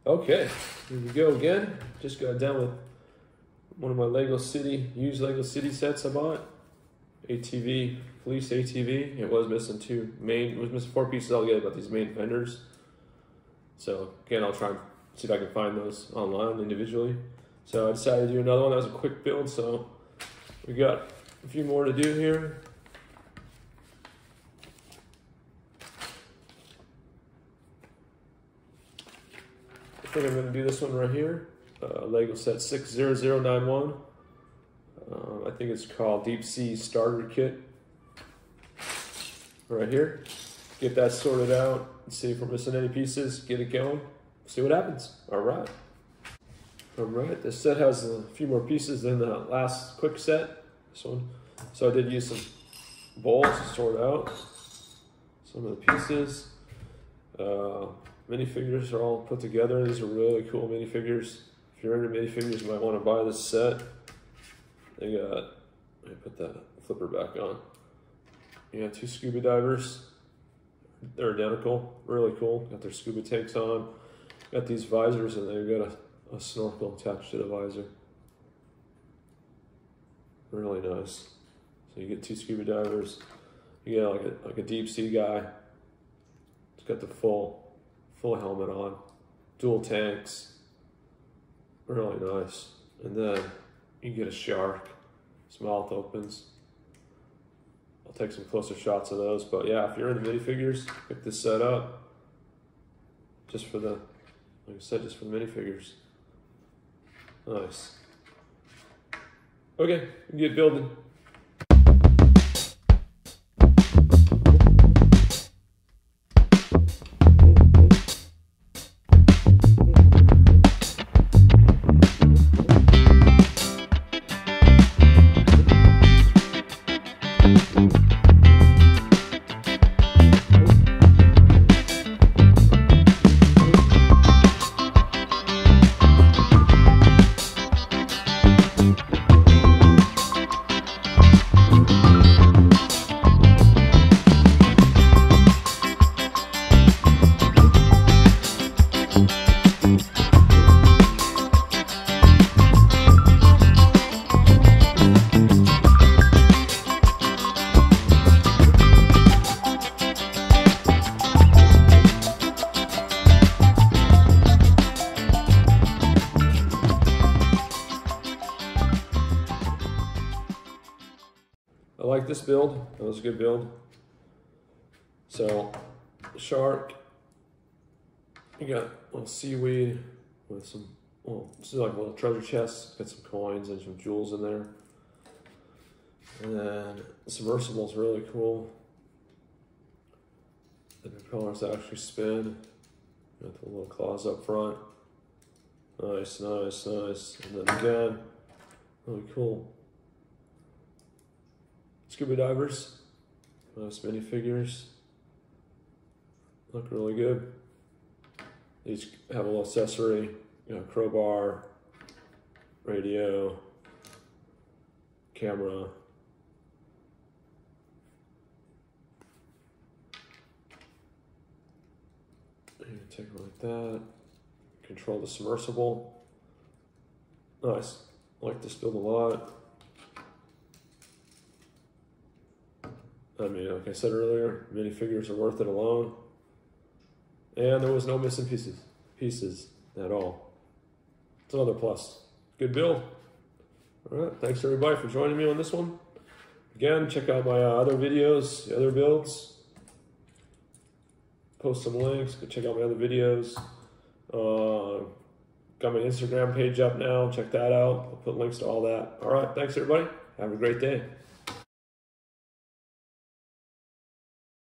Okay, here we go again. Just got done with one of my used Lego City sets I bought. ATV, Police ATV. It was missing four pieces altogether, but these main fenders. So again, I'll try and see if I can find those online individually. So I decided to do another one. That was a quick build, so we got a few more to do here. I think I'm going to do this one right here. Lego set 60091. I think it's called Deep Sea Starter Kit. Right here. Get that sorted out and see if we're missing any pieces. Get it going. See what happens. Alright. Alright, this set has a few more pieces than the last quick set. This one. So I did use some bowls to sort out some of the pieces. Minifigures are all put together. These are really cool minifigures. If you're into minifigures, you might want to buy this set. They got, let me put that flipper back on. You got two scuba divers. They're identical, really cool. Got their scuba tanks on. Got these visors, and they've got a snorkel attached to the visor. Really nice. So you get two scuba divers. You get like a deep sea guy. It's got the full helmet on. Dual tanks. Really nice. And then you get a shark. His mouth opens. I'll take some closer shots of those. But yeah, if you're into minifigures, pick this set up. Just for the, like I said, just for the minifigures. Nice. Okay, we can get building. I like this build. That was a good build. So, shark. You got a little seaweed with some, well, this is like a little treasure chest. Got some coins and some jewels in there. And then the submersible is really cool. The propellers actually spin. Got the little claws up front. Nice, nice, nice. And then again, really cool. Scuba divers, nice minifigures, look really good. These have a little accessory, crowbar, radio, camera. You take it like that. Control the submersible. Nice. I like this build a lot. I mean, like I said earlier, minifigures are worth it alone. And there was no missing pieces at all. It's another plus. Good build. All right, thanks everybody for joining me on this one. Again, check out my other videos, the other builds. Post some links, go check out my other videos. Got my Instagram page up now, check that out. I'll put links to all that. All right, thanks everybody. Have a great day.